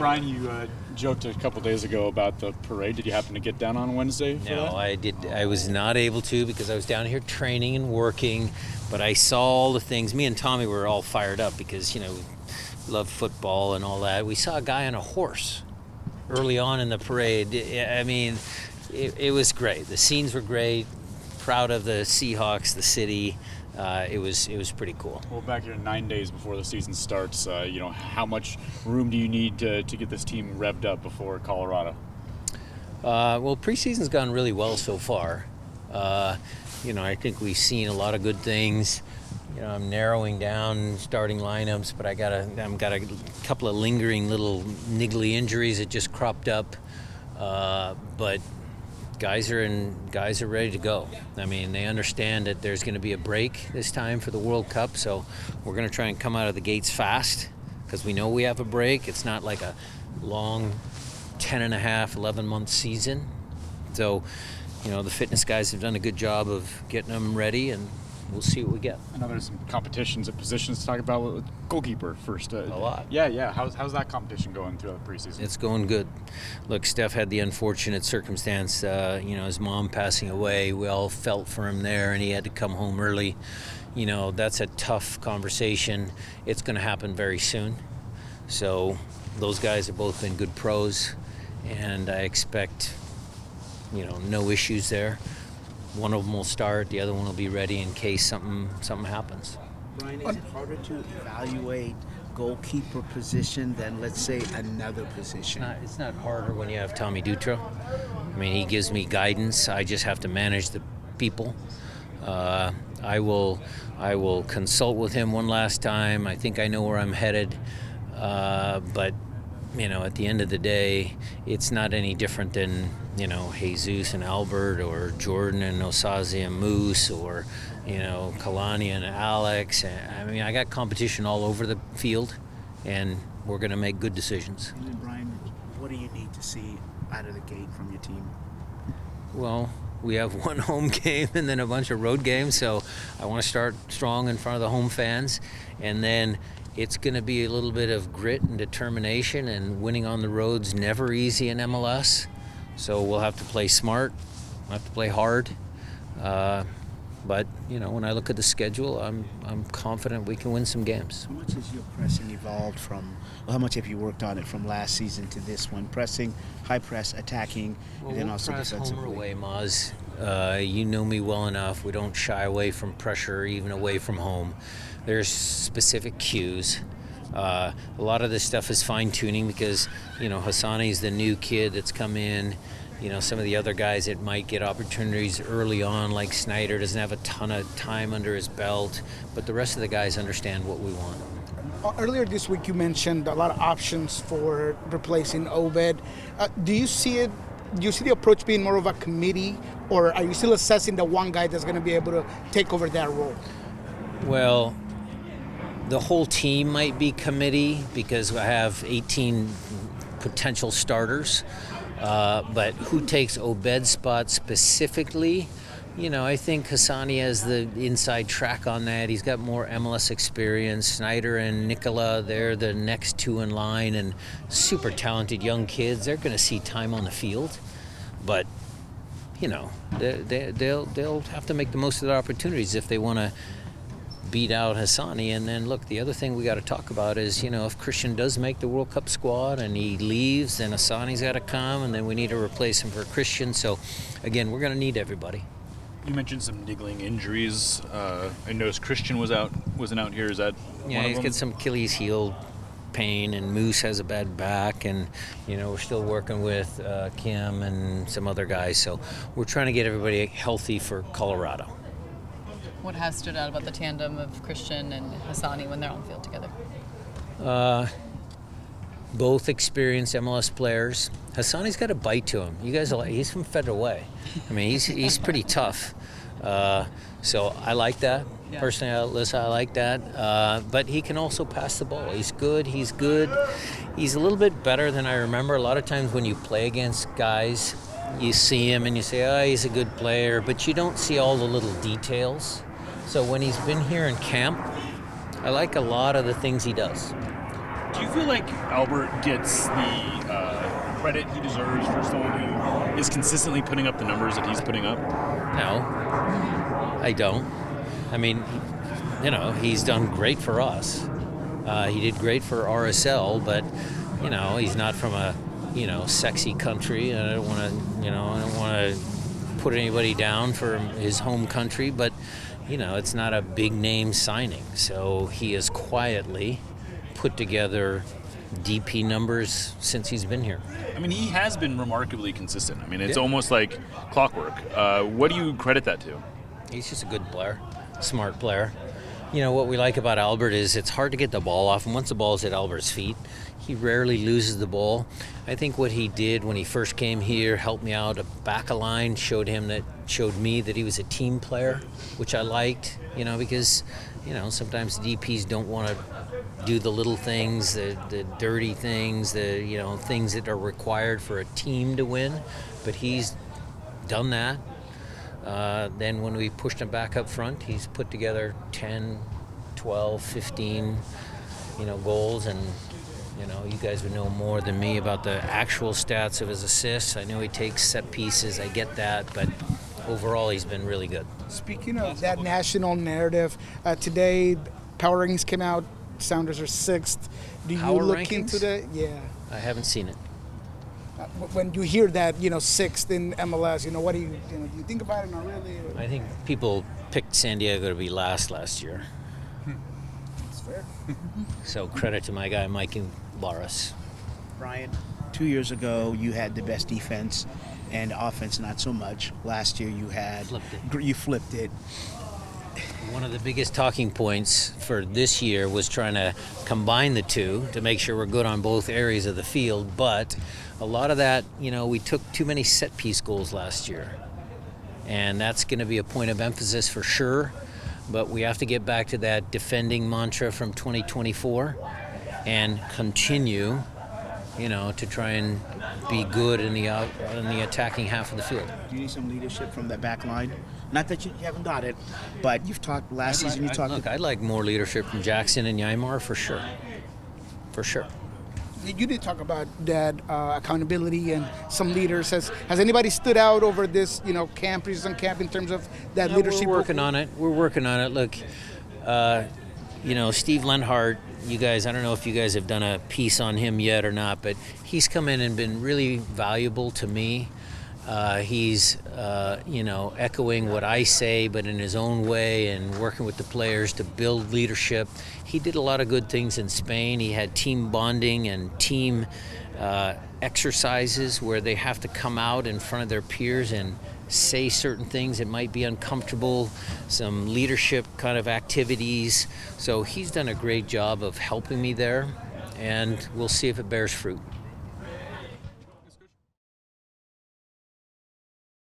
Brian, you joked a couple days ago about the parade. Did you happen to get down on Wednesday for No, that? I did. I was not able to because I was down here training and working, but I saw all the things. Me and Tommy were all fired up because, we love football and all that. We saw a guy on a horse early on in the parade. I mean, it was great. The scenes were great. Proud of the Seahawks, the city. It was pretty cool. Well, back here 9 days before the season starts, how much room do you need to get this team revved up before Colorado? Well, preseason's gone really well so far. I think we've seen a lot of good things. I'm narrowing down starting lineups, but I've got a couple of lingering little niggly injuries that just cropped up. But guys are ready to go. I mean, they understand that there's going to be a break this time for the World Cup, so we're going to try and come out of the gates fast because we know we have a break. It's not like a long 11-month season. So, the fitness guys have done a good job of getting them ready, and we'll see what we get. I know there's some competitions at positions to talk about with Goalkeeper first. A lot. Yeah. How's that competition going throughout the preseason? It's going good. Look, Steph had the unfortunate circumstance, his mom passing away. We all felt for him there, and he had to come home early. That's a tough conversation. It's going to happen very soon. So those guys have both been good pros, and I expect, no issues there. One of them will start, the other one will be ready in case something happens. Brian, is it harder to evaluate goalkeeper position than, let's say, another position? It's not harder when you have Tommy Dutra. I mean, he gives me guidance. I just have to manage the people. I will consult with him one last time. I think I know where I'm headed. But at the end of the day, it's not any different than, Jesus and Albert, or Jordan and Osazi and Moose, or, Kalani and Alex. I mean, I got competition all over the field, and we're going to make good decisions. And then, Brian, what do you need to see out of the gate from your team? Well, we have one home game and then a bunch of road games, so I want to start strong in front of the home fans, and then it's going to be a little bit of grit and determination, and winning on the road's never easy in MLS. So we'll have to play smart, we'll have to play hard. But when I look at the schedule, I'm confident we can win some games. How much has your pressing evolved how much have you worked on it from last season to this one? Pressing, high press, attacking, and then also press defensively. home or away, Maz. You know me well enough. We don't shy away from pressure, even away from home. There's specific cues. A lot of this stuff is fine-tuning because, Hassani's the new kid that's come in. Some of the other guys that might get opportunities early on, like Snyder, doesn't have a ton of time under his belt. But the rest of the guys understand what we want. Earlier this week, you mentioned a lot of options for replacing Obed. Do you see the approach being more of a committee, or are you still assessing the one guy that's going to be able to take over that role? Well, the whole team might be committee because I have 18 potential starters. But who takes Obed's spot specifically? I think Hassani has the inside track on that. He's got more MLS experience. Snyder and Nicola, they're the next two in line, and super talented young kids. They're going to see time on the field. But, they'll have to make the most of their opportunities if they want to beat out Hassani. And then, look, the other thing we got to talk about is, if Christian does make the World Cup squad and he leaves, then Hassani's got to come, and then we need to replace him for Christian. So, again, we're going to need everybody. You mentioned some niggling injuries. I noticed Christian wasn't out here. Is that one of he's them? got some Achilles heel pain, and Moose has a bad back, and we're still working with Kim and some other guys. So we're trying to get everybody healthy for Colorado. What has stood out about the tandem of Christian and Hassani when they're on the field together? Both experienced MLS players. Hassani's got a bite to him. You guys he's from Federal Way. I mean, he's pretty tough. So I like that. Yeah. Personally, Alyssa, I like that. But he can also pass the ball. He's good. He's a little bit better than I remember. A lot of times when you play against guys, you see him and you say, oh, he's a good player, but you don't see all the little details. So when he's been here in camp, I like a lot of the things he does. Do Do you feel like Albert gets the credit he deserves for someone who is consistently putting up the numbers that he's putting up? No, I don't. I mean, he's done great for us. He did great for RSL, but he's not from a sexy country, and I don't want to put anybody down for his home country, but it's not a big name signing. So he has quietly put together DP numbers since he's been here. I mean, he has been remarkably consistent. I mean, it's almost like clockwork. What do you credit that to? He's just a good player, smart player. What we like about Albert is it's hard to get the ball off, and once the ball's at Albert's feet, he rarely loses the ball. I think what he did when he first came here, helped me out back a line, showed me that he was a team player, which I liked, because sometimes DPs don't want to do the little things, the dirty things, the things that are required for a team to win, but he's done that. Then when we pushed him back up front, he's put together 10, 12, 15, goals, and you guys would know more than me about the actual stats of his assists. I know he takes set pieces, I get that, but overall he's been really good. Speaking of that national narrative, today Power Rankings came out. Sounders are 6th. Do you Power look rankings? into that? Yeah. I haven't seen it. When you hear that, 6th in MLS, what do you think about it? Not really. Or? I think people picked San Diego to be last year. That's fair. So credit to my guy, Mikey Barras. Brian, 2 years ago you had the best defense and offense not so much. Last year you flipped it. One of the biggest talking points for this year was trying to combine the two to make sure we're good on both areas of the field, but a lot of that, we took too many set piece goals last year, and that's going to be a point of emphasis for sure, but we have to get back to that defending mantra from 2024 and continue to try and be good in the attacking half of the field. Do you need some leadership from that back line? Not that you haven't got it, but you've talked last season. I'd like more leadership from Jackson and Ymar for sure. For sure. You did talk about that accountability and some leaders. Has anybody stood out over this, preseason camp in terms of that leadership? We're working on it. Look, Steve Lenhart, you guys, I don't know if you guys have done a piece on him yet or not, but he's come in and been really valuable to me. He's, echoing what I say, but in his own way, and working with the players to build leadership. He did a lot of good things in Spain. He had team bonding and team exercises where they have to come out in front of their peers and say certain things that might be uncomfortable, some leadership kind of activities. So he's done a great job of helping me there, and we'll see if it bears fruit.